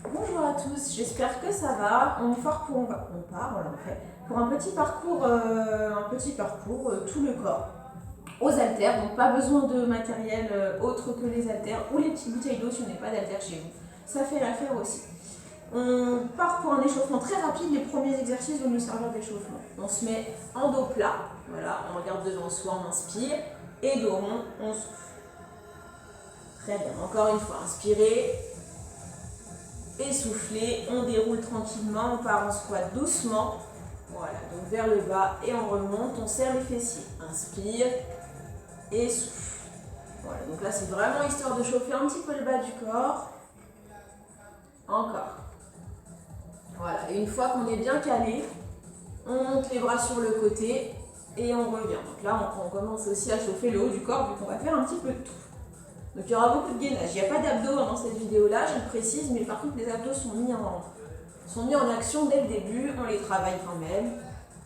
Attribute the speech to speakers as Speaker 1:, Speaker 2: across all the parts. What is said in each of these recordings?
Speaker 1: Bonjour à tous, j'espère que ça va. On part pour un petit parcours, tout le corps aux haltères. Donc pas besoin de matériel autre que les haltères ou les petites bouteilles d'eau si vous n'avez pas d'haltères chez vous. Ça fait l'affaire aussi. On part pour un échauffement très rapide. Les premiers exercices vont nous servir d'échauffement. On se met en dos plat, voilà, on regarde devant soi, on inspire et dos rond, on souffle. Très bien, encore une fois, inspirez. Essoufflez, on déroule tranquillement, on part en squat doucement, voilà, donc vers le bas et on remonte, on serre les fessiers, inspire, et souffle. Voilà, donc là c'est vraiment histoire de chauffer un petit peu le bas du corps, encore. Voilà, et une fois qu'on est bien calé, on monte les bras sur le côté et on revient. Donc là on commence aussi à chauffer le haut du corps vu qu'on va faire un petit peu de tout. Donc il y aura beaucoup de gainage. Il n'y a pas d'abdos dans cette vidéo-là, je le précise, mais par contre les abdos sont mis en action dès le début, on les travaille quand même.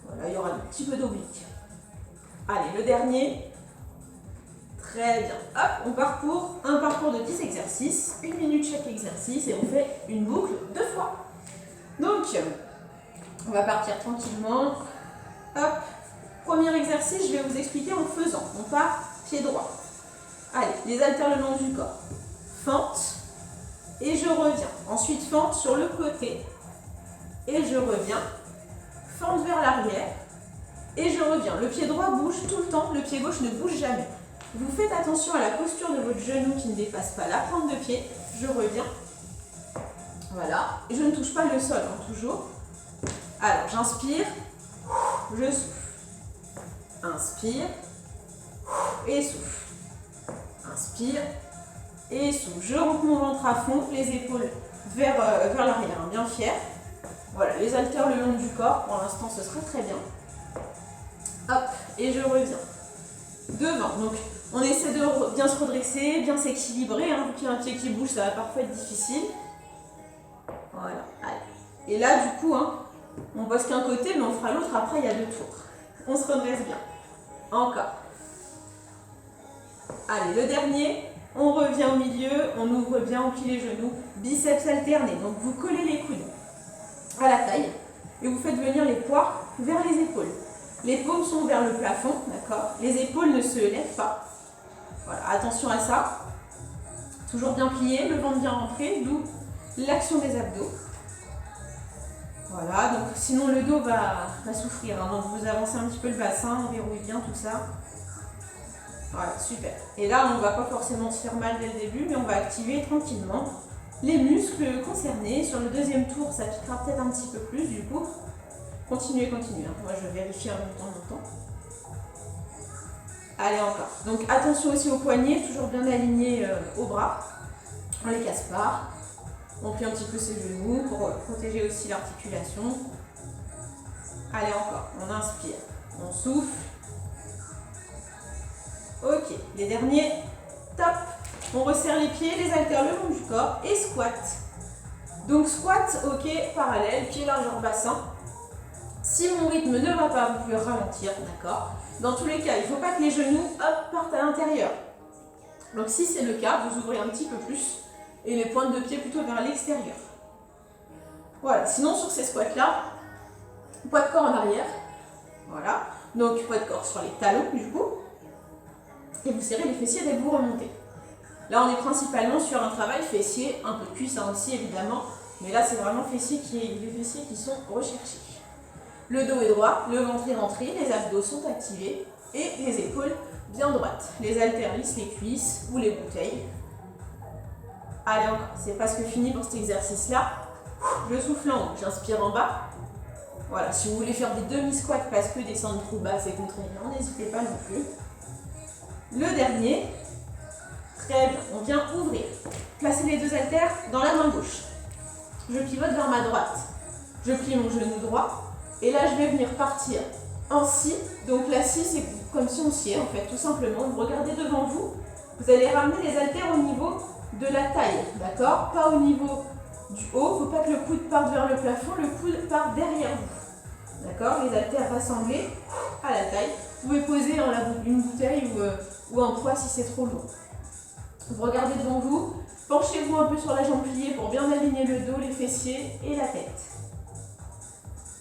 Speaker 1: Voilà, il y aura un petit peu d'oblique. Allez, le dernier. Très bien. Hop, on part pour un parcours de 10 exercices, 1 minute chaque exercice et on fait une boucle 2 fois. Donc, on va partir tranquillement. Hop, premier exercice, je vais vous expliquer en faisant. On part pied droit. Allez, les haltères le long du corps. Fente et je reviens. Ensuite, fente sur le côté et je reviens. Fente vers l'arrière et je reviens. Le pied droit bouge tout le temps, le pied gauche ne bouge jamais. Vous faites attention à la posture de votre genou qui ne dépasse pas la pointe de pied. Je reviens. Voilà. Et je ne touche pas le sol, hein, toujours. Alors, j'inspire, je souffle. Inspire et souffle. Inspire et souffle. Je rentre mon ventre à fond, les épaules vers l'arrière, hein, bien fier. Voilà, les haltères le long du corps. Pour l'instant, ce serait très bien. Hop, et je reviens. Devant. Donc, on essaie de bien se redresser, bien s'équilibrer. Hein. Vu qu'il y a un pied qui bouge, ça va parfois être difficile. Voilà, allez. Et là, du coup, hein, on bosse qu'un côté, mais on fera l'autre. Après, il y a 2 tours. On se redresse bien. Encore. Allez, le dernier, on revient au milieu, on ouvre bien, on plie les genoux, biceps alternés. Donc vous collez les coudes à la taille et vous faites venir les poids vers les épaules. Les paumes sont vers le plafond, d'accord? Les épaules ne se lèvent pas. Voilà, attention à ça. Toujours bien plié, le ventre bien rentré, d'où l'action des abdos. Voilà, donc sinon le dos va souffrir. Hein. Donc vous avancez un petit peu le bassin, on verrouille bien tout ça. Voilà, super. Et là, on ne va pas forcément se faire mal dès le début, mais on va activer tranquillement les muscles concernés. Sur le deuxième tour, ça piquera peut-être un petit peu plus, du coup. Continuez. Hein. Moi, je vérifie en même temps mon temps. Allez, encore. Donc, attention aussi aux poignets, toujours bien alignés aux bras. On ne les casse pas. On plie un petit peu ses genoux pour protéger aussi l'articulation. Allez, encore. On inspire. On souffle. Ok, les derniers, top. On resserre les pieds, les haltères le long du corps et squat. Donc squat, ok, parallèle, pied largeur bassin. Si mon rythme ne va pas, vous pouvez ralentir, d'accord? Dans tous les cas, il ne faut pas que les genoux, hop, partent à l'intérieur. Donc si c'est le cas, vous ouvrez un petit peu plus et les pointes de pied plutôt vers l'extérieur. Voilà, sinon sur ces squats-là, poids de corps en arrière. Voilà, donc poids de corps sur les talons du coup. Et vous serrez les fessiers dès que vous remontez. Là, on est principalement sur un travail fessier, un peu de cuisse hein, aussi évidemment, mais là, c'est vraiment les fessiers qui sont recherchés. Le dos est droit, le ventre est rentré, les abdos sont activés et les épaules bien droites. Les haltères lissent les cuisses ou les bouteilles. Allez, encore, c'est presque fini pour cet exercice-là. Je souffle en haut, j'inspire en bas. Voilà, si vous voulez faire des demi-squats parce que descendre trop bas, c'est contraignant, n'hésitez pas non plus. Le dernier, très bien, on vient ouvrir. Placez les 2 haltères dans la main gauche. Je pivote vers ma droite. Je plie mon genou droit. Et là, je vais venir partir en scie. Donc la scie, c'est comme si on sciait en fait, tout simplement. Vous regardez devant vous. Vous allez ramener les haltères au niveau de la taille, d'accord? Pas au niveau du haut. Il ne faut pas que le coude parte vers le plafond. Le coude part derrière vous. D'accord? Les haltères rassemblés à la taille. Vous pouvez poser une bouteille ou un poids si c'est trop lourd. Vous regardez devant vous, Penchez-vous un peu sur la jambe pliée pour bien aligner le dos, les fessiers et la tête.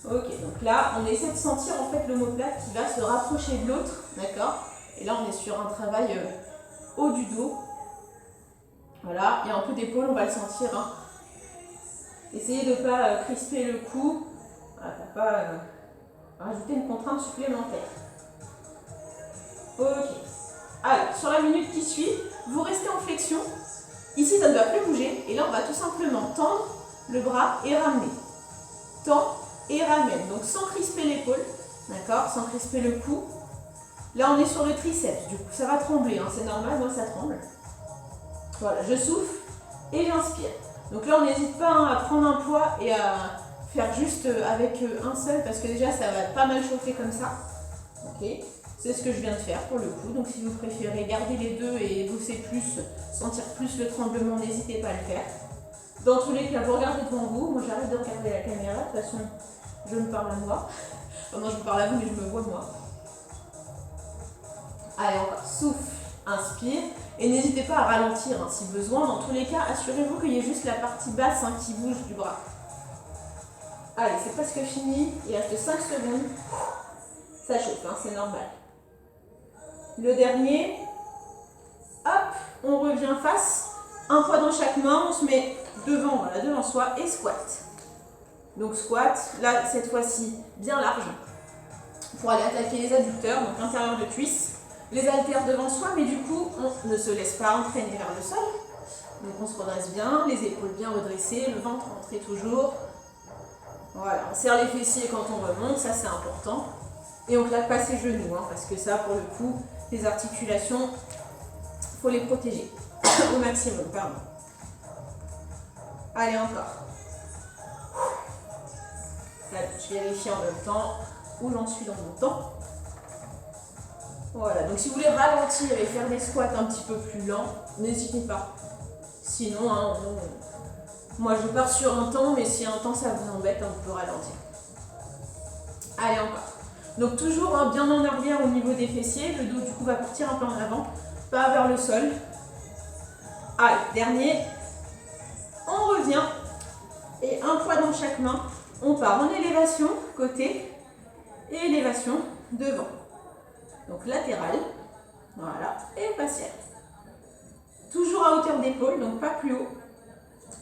Speaker 1: Ok, donc là, on essaie de sentir en fait l'omoplate qui va se rapprocher de l'autre, d'accord? Et là, on est sur un travail haut du dos. Voilà, il y a un peu d'épaule, on va le sentir. Hein. Essayez de ne pas crisper le cou, voilà, pour ne pas rajouter une contrainte supplémentaire. Ok. Alors, sur la minute qui suit, vous restez en flexion. Ici, ça ne doit plus bouger. Et là, on va tout simplement tendre le bras et ramener. Tend et ramène. Donc, sans crisper l'épaule, d'accord? Sans crisper le cou. Là, on est sur le triceps. Du coup, ça va trembler. Hein. C'est normal, moi, ça tremble. Voilà, je souffle et j'inspire. Donc là, on n'hésite pas hein, à prendre un poids et à faire juste avec un seul, parce que déjà, ça va pas mal chauffer comme ça. Ok, c'est ce que je viens de faire pour le coup. Donc si vous préférez garder les deux et bosser plus, sentir plus le tremblement, n'hésitez pas à le faire. Dans tous les cas, vous regardez devant vous. Moi, j'arrête de regarder la caméra. De toute façon, je me parle à moi. Enfin, non, je me parle à vous, mais je me vois moi. Allez, encore. Souffle, inspire. Et n'hésitez pas à ralentir hein, si besoin. Dans tous les cas, assurez-vous qu'il y ait juste la partie basse hein, qui bouge du bras. Allez, c'est presque fini. Il reste 5 secondes. Ça chauffe, hein, c'est normal. Le dernier. Hop, on revient face. Un poids dans chaque main. On se met devant, voilà, devant soi et squat. Donc squat, là, cette fois-ci, bien large. Pour aller attaquer les adducteurs, donc l'intérieur de cuisse. Les haltères devant soi, mais du coup, on ne se laisse pas entraîner vers le sol. Donc on se redresse bien, les épaules bien redressées, le ventre rentré toujours. Voilà, on serre les fessiers quand on remonte, ça c'est important. Et on claque pas ses genoux, hein, parce que ça, pour le coup, les articulations, il faut les protéger au maximum, pardon. Allez, encore. Allez, je vérifie en même temps où j'en suis dans mon temps. Voilà, donc si vous voulez ralentir et faire des squats un petit peu plus lents, n'hésitez pas. Sinon, hein, moi je pars sur un temps, mais si un temps ça vous embête, on peut ralentir. Allez, encore. Donc toujours hein, bien en arrière au niveau des fessiers, le dos du coup va partir un peu en avant, pas vers le sol. Allez, dernier. On revient et un poids dans chaque main. On part en élévation côté et élévation devant. Donc latéral, voilà, et facial. Toujours à hauteur d'épaule, donc pas plus haut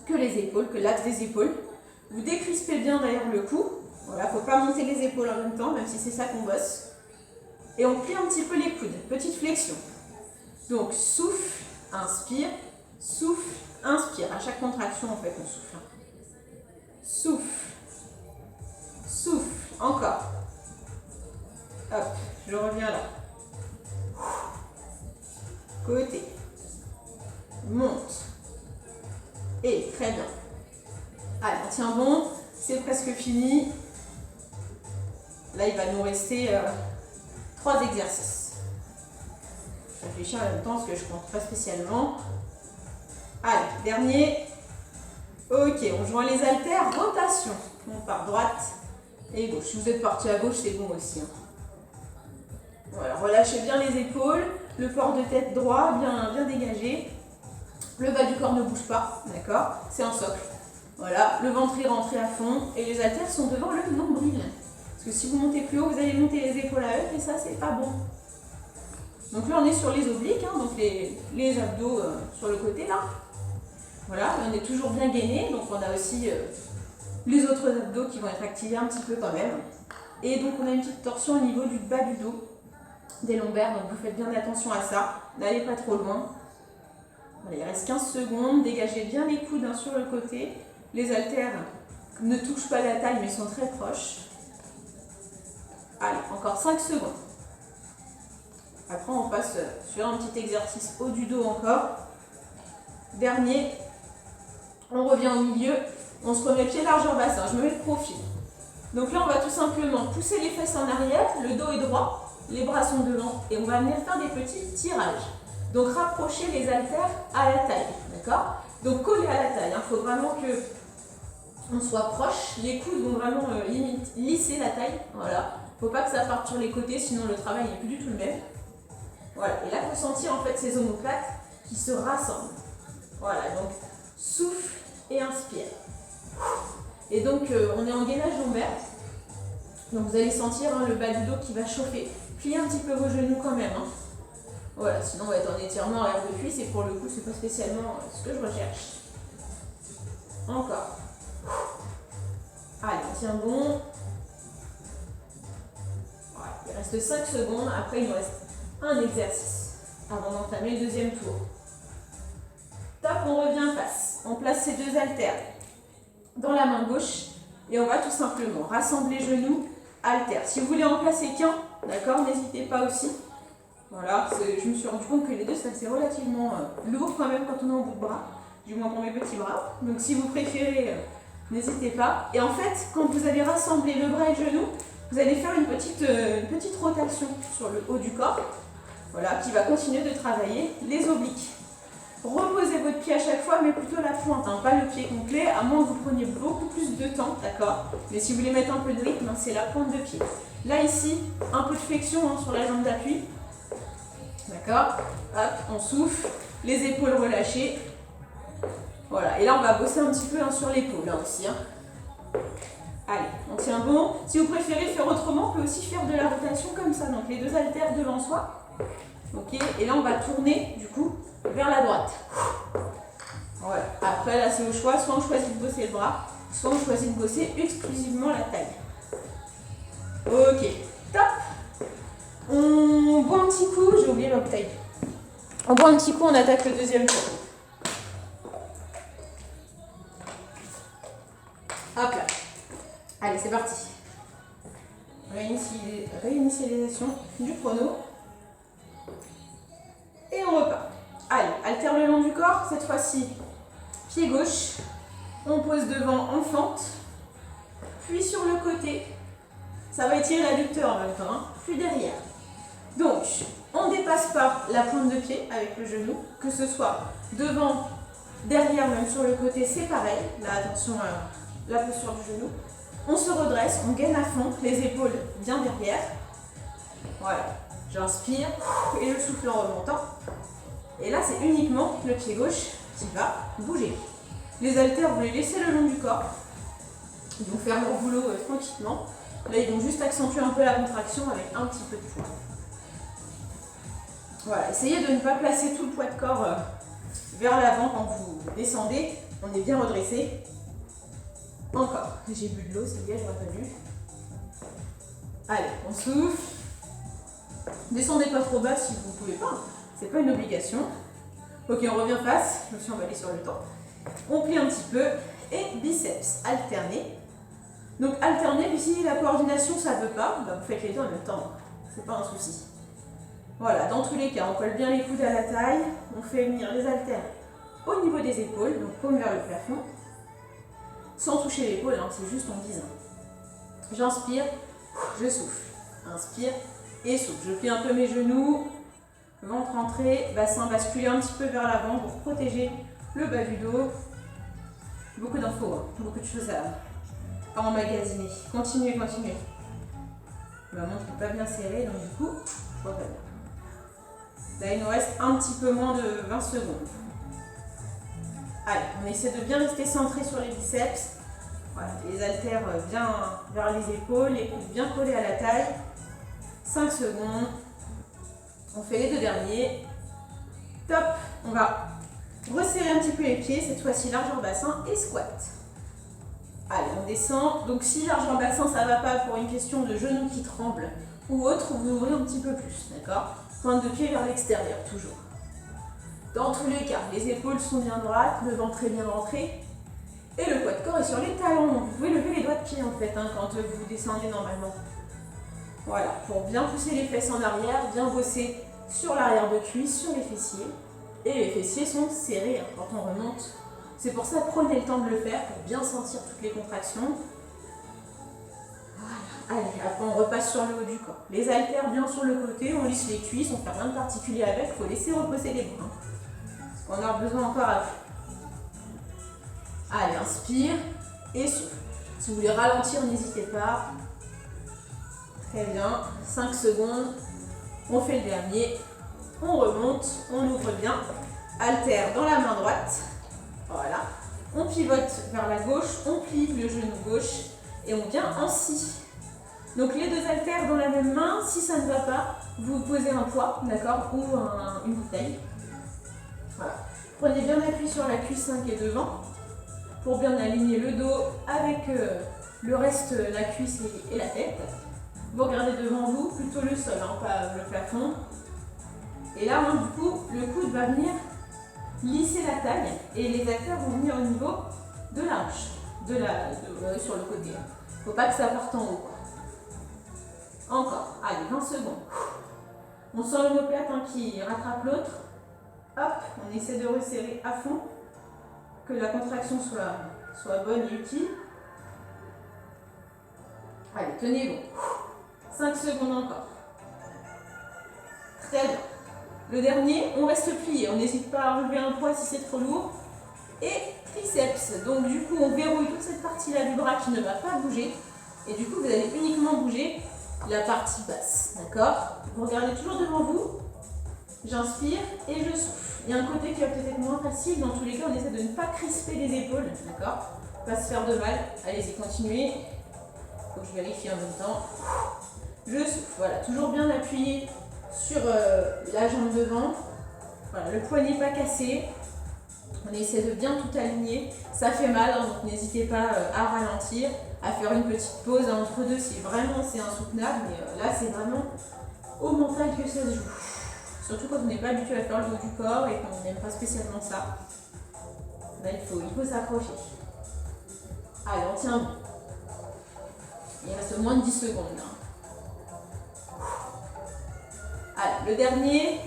Speaker 1: que les épaules, que l'axe des épaules. Vous décrispez bien derrière le cou. Voilà, il ne faut pas monter les épaules en même temps, même si c'est ça qu'on bosse. Et on plie un petit peu les coudes, petite flexion. Donc souffle, inspire, à chaque contraction en fait on souffle. Souffle, souffle, encore. Hop, je reviens là. Côté. Monte. Et très bien. Allez, on tient bon. C'est presque fini. Là, il va nous rester 3 exercices. Je réfléchis en même temps parce que je ne compte pas spécialement. Allez, dernier. Ok, on joint les haltères. Rotation. On part droite et gauche. Si vous êtes parti à gauche, c'est bon aussi. Hein. Voilà, relâchez bien les épaules, le port de tête droit, bien dégagé. Le bas du corps ne bouge pas, d'accord? C'est un socle. Voilà, le ventre est rentré à fond et les haltères sont devant le nombril. Parce que si vous montez plus haut, vous allez monter les épaules à eux et ça, c'est pas bon. Donc là, on est sur les obliques, hein, donc les abdos sur le côté là. Voilà, on est toujours bien gainé, donc on a aussi les autres abdos qui vont être activés un petit peu quand même. Et donc on a une petite torsion au niveau du bas du dos, des lombaires, donc vous faites bien attention à ça, n'allez pas trop loin. Voilà, il reste 15 secondes, dégagez bien les coudes hein, sur le côté. Les haltères ne touchent pas la taille mais sont très proches. Allez, encore 5 secondes. Après on passe sur un petit exercice haut du dos encore. Dernier, on revient au milieu, on se remet pied largeur bassin, je me mets de profil. Donc là on va tout simplement pousser les fesses en arrière, le dos est droit, les bras sont devant et on va venir faire des petits tirages. Donc rapprocher les haltères à la taille, d'accord? Donc coller à la taille, il faut vraiment que on soit proche, les coudes vont vraiment lisser la taille, voilà. Il ne faut pas que ça parte sur les côtés, sinon le travail n'est plus du tout le même. Voilà, et là il faut sentir en fait ces omoplates qui se rassemblent. Voilà, donc souffle et inspire. Et donc on est en gainage lombaire. Donc vous allez sentir le bas du dos qui va chauffer. Pliez un petit peu vos genoux quand même. Voilà, sinon on va être en étirement arrière de cuisse et pour le coup c'est pas spécialement ce que je recherche. Encore. Allez, on tient bon. Voilà, il reste 5 secondes. Après, il nous reste un exercice avant d'entamer le deuxième tour. Top, on revient face. On place ces deux haltères dans la main gauche et on va tout simplement rassembler genoux, haltères. Si vous voulez en placer qu'un, d'accord, n'hésitez pas aussi. Voilà, je me suis rendu compte que les deux, c'est relativement lourd quand même quand on est en bout de bras, du moins pour mes petits bras. Donc si vous préférez, n'hésitez pas. Et en fait, quand vous allez rassembler le bras et le genou, vous allez faire une petite rotation sur le haut du corps, voilà, qui va continuer de travailler les obliques. Reposez votre pied à chaque fois, mais plutôt la pointe, pas le pied complet, à moins que vous preniez beaucoup plus de temps, d'accord. Mais si vous voulez mettre un peu de rythme, c'est la pointe de pied. Là, ici, un peu de flexion sur la jambe d'appui. D'accord. Hop, on souffle, les épaules relâchées. Voilà, et là, on va bosser un petit peu sur l'épaule aussi. Allez, on tient bon. Si vous préférez faire autrement, on peut aussi faire de la rotation comme ça. Donc, les deux haltères devant soi. Ok, et là, on va tourner, du coup, vers la droite. Voilà. Après, là, c'est au choix. Soit on choisit de bosser le bras, soit on choisit de bosser exclusivement la taille. Ok, top. On boit un petit coup. J'ai oublié ma bouteille. On boit un petit coup, on attaque le deuxième tour. Hop là. Allez, c'est parti. Réinitialisation du chrono. Et on repart. Allez, alterne le long du corps. Cette fois-ci, pied gauche. On pose devant en fente. Puis sur le côté. Ça va étirer l'adducteur en même temps. Puis derrière. Donc, on ne dépasse pas la pointe de pied avec le genou. Que ce soit devant, derrière, même sur le côté, c'est pareil. Là, attention à la posture du genou. On se redresse, on gaine à fond, les épaules bien derrière. Voilà, j'inspire et je souffle en remontant. Et là, c'est uniquement le pied gauche qui va bouger. Les haltères, vous les laissez le long du corps. Ils vont faire leur boulot tranquillement. Là, ils vont juste accentuer un peu la contraction avec un petit peu de poids. Voilà, essayez de ne pas placer tout le poids de corps vers l'avant quand vous descendez. On est bien redressé. Encore, j'ai bu de l'eau, c'est bien, j'aurais pas dû. Allez, on souffle. Descendez pas trop bas si vous ne pouvez pas, c'est pas une obligation. Ok, on revient face, je me suis emballée sur le temps. On plie un petit peu et biceps alternés. Donc alterner, puis si la coordination ça ne veut pas, vous faites les deux en même temps, c'est pas un souci. Voilà, dans tous les cas, on colle bien les coudes à la taille, on fait venir les haltères au niveau des épaules, donc paume vers le plafond. Sans toucher l'épaule, c'est juste en disant. J'inspire, je souffle. Inspire et souffle. Je plie un peu mes genoux, ventre entré, bassin basculé un petit peu vers l'avant pour protéger le bas du dos. Beaucoup d'infos, beaucoup de choses à emmagasiner. Continuez, continuez. Ma montre n'est pas bien serrée, donc du coup, je vois pas bien. Là, il nous reste un petit peu moins de 20 secondes. Allez, on essaie de bien rester centré sur les biceps. Voilà, les haltères bien vers les épaules, les coudes bien collés à la taille. 5 secondes. On fait les deux derniers. Top. On va resserrer un petit peu les pieds. Cette fois-ci, largeur bassin et squat. Allez, on descend. Donc si largeur bassin, ça ne va pas pour une question de genoux qui tremblent ou autre, vous ouvrez un petit peu plus. D'accord ? Pointe de pied vers l'extérieur, toujours. Dans tous les cas, les épaules sont bien droites, le ventre est bien rentré et le poids de corps est sur les talons. Donc vous pouvez lever les doigts de pied en fait quand vous descendez normalement. Voilà, pour bien pousser les fesses en arrière, bien bosser sur l'arrière de cuisse, sur les fessiers. Et les fessiers sont serrés quand on remonte. C'est pour ça, prenez le temps de le faire pour bien sentir toutes les contractions. Voilà, allez, après on repasse sur le haut du corps. Les haltères bien sur le côté, on lisse les cuisses, on ne fait rien de particulier avec, il faut laisser reposer les bras. On a besoin encore après. Allez, inspire et souffle. Si vous voulez ralentir, n'hésitez pas. Très bien. 5 secondes. On fait le dernier. On remonte, on ouvre bien. haltère dans la main droite. Voilà. On pivote vers la gauche, on plie le genou gauche et on vient en scie. Donc les deux haltères dans la même main, si ça ne va pas, vous posez un poids, d'accord, ou une bouteille. Voilà. Prenez bien appui sur la cuisse 5 et devant pour bien aligner le dos avec le reste, la cuisse et la tête. Vous regardez devant vous, plutôt le sol, hein, pas le plafond. Et là, du coup, le coude va venir lisser la taille et les haltères vont venir au niveau de la hanche, sur le côté. Faut pas que ça parte en haut. Encore, allez, 20 secondes. On sent l'omoplate qui rattrape l'autre. Hop, on essaie de resserrer à fond, que la contraction soit bonne et utile. Allez, tenez bon. 5 secondes encore. Très bien. Le dernier, on reste plié. On n'hésite pas à relever un poids si c'est trop lourd. Et triceps. Donc du coup, on verrouille toute cette partie-là du bras qui ne va pas bouger. Et du coup, vous allez uniquement bouger la partie basse. D'accord? Vous regardez toujours devant vous. J'inspire et je souffle. Il y a un côté qui va peut-être être moins facile. Dans tous les cas, on essaie de ne pas crisper les épaules. D'accord? Pas se faire de mal. Allez-y, continuez. Il faut que je vérifie en même temps. Je souffle. Voilà, toujours bien appuyé sur la jambe devant. Voilà, le poignet pas cassé. On essaie de bien tout aligner. Ça fait mal, hein, donc n'hésitez pas à ralentir, à faire une petite pause entre deux si vraiment c'est insoutenable. Mais là, c'est vraiment au mental que ça se joue. Surtout quand on n'est pas habitué à faire le dos du corps et qu'on n'aime pas spécialement ça. Là, il faut s'accrocher. Allez, on tient bon. Il reste moins de 10 secondes. Là. Allez, le dernier.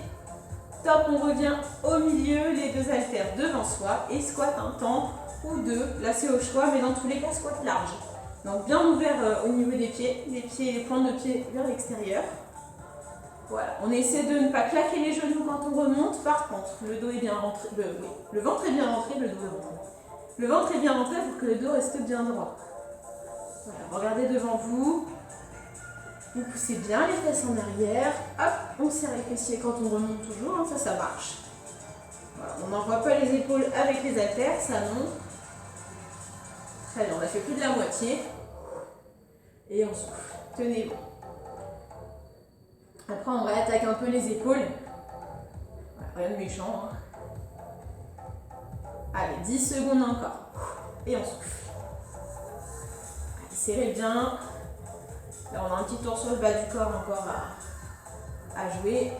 Speaker 1: Top, on revient au milieu, les deux haltères devant soi et squat un temps ou deux. Là, c'est au choix, mais dans tous les cas, squat large. Donc, bien ouvert au niveau des pieds, les pointes de pied vers l'extérieur. Voilà, on essaie de ne pas claquer les genoux quand on remonte. Par contre, le dos est bien rentré, le ventre est bien rentré, le dos est rentré. Le ventre est bien rentré pour que le dos reste bien droit. Voilà, regardez devant vous. Vous poussez bien les fesses en arrière. Hop, on serre les fessiers quand on remonte toujours. Hein, ça marche. Voilà, on n'envoie pas les épaules avec les haltères, ça non. Très bien, on a fait plus de la moitié. Et on souffle. Tenez bon. Après, on réattaque un peu les épaules. Voilà, rien de méchant. Hein. Allez, 10 secondes encore. Et on souffle. Allez, serrez bien. Là, on a un petit tour sur le bas du corps encore à jouer.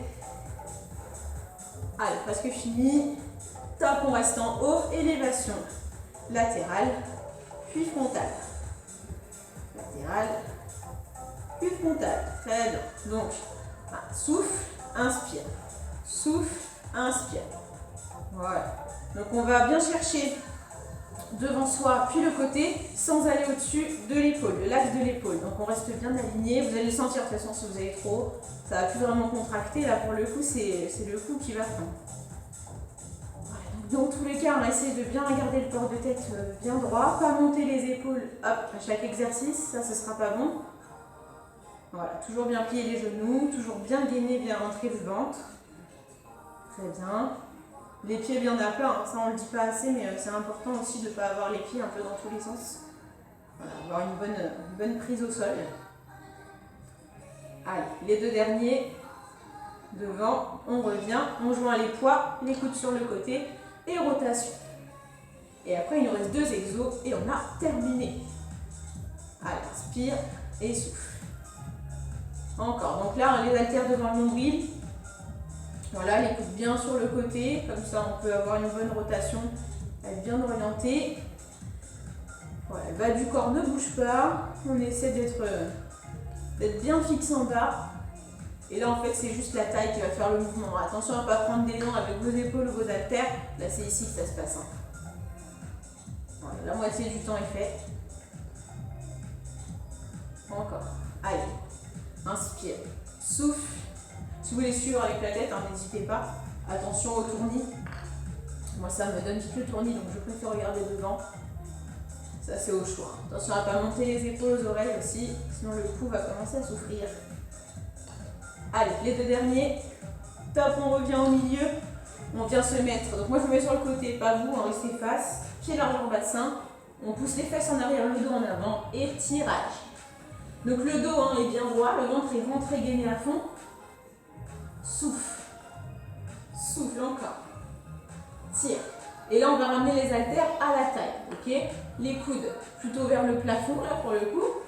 Speaker 1: Allez, presque fini. Top, on reste en haut. Élévation latérale, puis frontale. Latérale, puis frontale. Très bien. Donc, souffle, inspire. Souffle, inspire. Voilà. Donc, on va bien chercher devant soi, puis le côté, sans aller au-dessus de l'épaule, de l'axe de l'épaule. Donc on reste bien aligné. Vous allez le sentir de toute façon si vous avez trop. Ça va plus vraiment contracter. Là pour le coup, c'est le cou qui va prendre. Voilà. Dans tous les cas, on va essayer de bien garder le port de tête bien droit. Pas monter les épaules hop, à chaque exercice. Ça, ce sera pas bon. Voilà. Toujours bien plier les genoux. Toujours bien gainer, bien rentrer le ventre. Très bien. Les pieds bien à plat, hein. Ça on le dit pas assez, mais c'est important aussi de ne pas avoir les pieds un peu dans tous les sens. Voilà, avoir une bonne prise au sol. Allez, les deux derniers, devant, on revient, on joint les poids, les coudes sur le côté et rotation. Et après il nous reste 2 exos et on a terminé. Allez, inspire et souffle. Encore, donc là les haltères devant le nombril. Voilà, les coudes bien sur le côté, comme ça on peut avoir une bonne rotation, être bien orienté. Voilà, le bas du corps ne bouge pas, on essaie d'être bien fixe en bas. Et là en fait c'est juste la taille qui va faire le mouvement. Attention à ne pas prendre d'élan avec vos épaules ou vos haltères, là c'est ici que ça se passe. Hein. Voilà, la moitié du temps est fait. Encore, allez, inspire, souffle. Si vous voulez suivre avec la tête, hein, n'hésitez pas. Attention au tournis. Moi, ça me donne vite le tournis, donc je préfère regarder devant. Ça, c'est au choix. Attention à ne pas monter les épaules aux oreilles aussi, sinon le cou va commencer à souffrir. Allez, les deux derniers. Top, on revient au milieu. On vient se mettre, donc moi je me mets sur le côté, pas vous, hein, restez face, pied large en bassin. On pousse les fesses en arrière, le dos en avant et tirage. Donc le dos hein, est bien droit, le ventre est rentré, gainé à fond. Souffle. Souffle encore. Tire. Et là on va ramener les haltères à la taille. Ok, les coudes plutôt vers le plafond là pour le coup.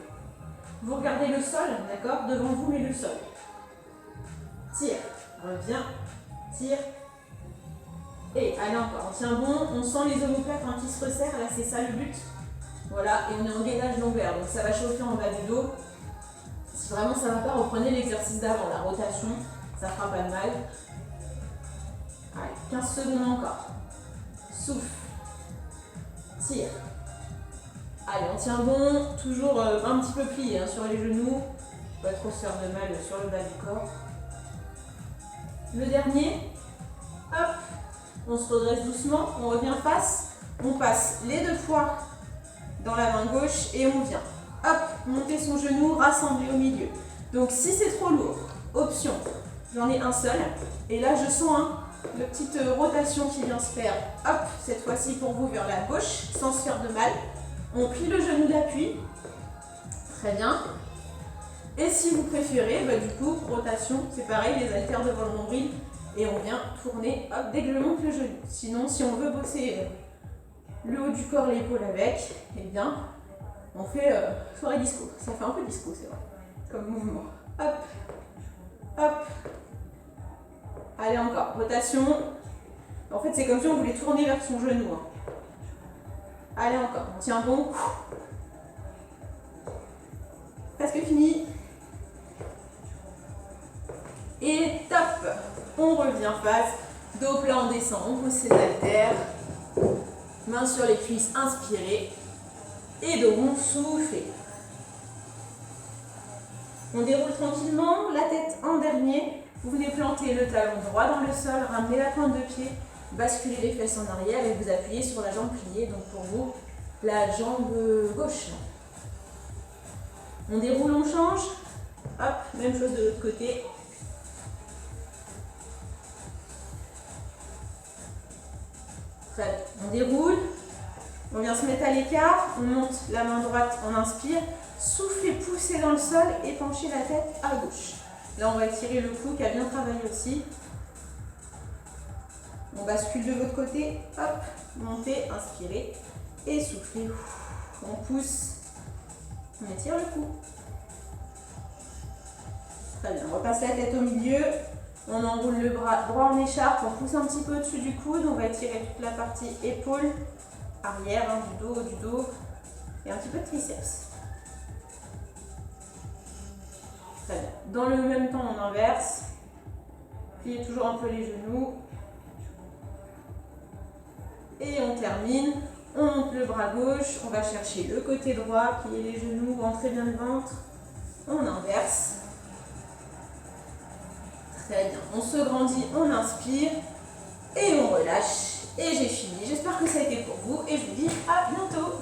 Speaker 1: Vous regardez le sol, d'accord, devant vous mais le sol. Tire. Reviens. Tire. Et allez encore, on tient bon, on sent les omoplates hein, qui se resserrent, là c'est ça le but. Voilà, et on est en gainage lombaire, donc ça va chauffer en bas du dos. Si vraiment ça ne va pas, reprenez l'exercice d'avant, la rotation, ça fera pas de mal. Allez, 15 secondes encore. Souffle. Tire. Allez, on tient bon, toujours un petit peu plié hein, sur les genoux. Pas trop se faire de mal sur le bas du corps. Le dernier, hop. On se redresse doucement, on revient face, on passe les deux fois dans la main gauche et on vient, hop, monter son genou, rassembler au milieu. Donc si c'est trop lourd, option, j'en ai un seul, et là je sens la petite rotation qui vient se faire, hop, cette fois-ci pour vous vers la gauche, sans se faire de mal. On plie le genou d'appui, très bien. Et si vous préférez, bah, du coup, rotation, c'est pareil, les haltères devant le nombril. Et on vient tourner hop, dès que je monte le genou. Sinon, si on veut bosser le haut du corps, l'épaule avec, eh bien, on fait soirée disco. Ça fait un peu disco, c'est vrai, comme mouvement. Hop, hop. Allez, encore, rotation. En fait, c'est comme si on voulait tourner vers son genou. Hein. Allez, encore, on tient bon. Presque fini. Et top. On revient face, dos plat, on descend, on pousse ses haltères, mains sur les cuisses, inspirez, et dos rond, soufflez. On déroule tranquillement, la tête en dernier, vous venez planter le talon droit dans le sol, ramenez la pointe de pied, basculez les fesses en arrière et vous appuyez sur la jambe pliée, donc pour vous, la jambe gauche. On déroule, on change, hop, même chose de l'autre côté. On déroule, on vient se mettre à l'écart, on monte la main droite, on inspire, soufflez, poussez dans le sol et penchez la tête à gauche. Là, on va tirer le cou qui a bien travaillé aussi. On bascule de l'autre côté, hop, montez, inspirez et soufflez. On pousse, on étire le cou. Très bien, on repasse la tête au milieu. On enroule le bras droit en écharpe, on pousse un petit peu au-dessus du coude, on va étirer toute la partie épaule, arrière, hein, du dos, et un petit peu de triceps. Très bien. Dans le même temps, on inverse. Pliez toujours un peu les genoux. Et on termine. On monte le bras gauche, on va chercher le côté droit, pliez les genoux, rentrez bien le ventre. On inverse. Très bien, on se grandit, on inspire et on relâche. Et j'ai fini. J'espère que ça a été pour vous et je vous dis à bientôt.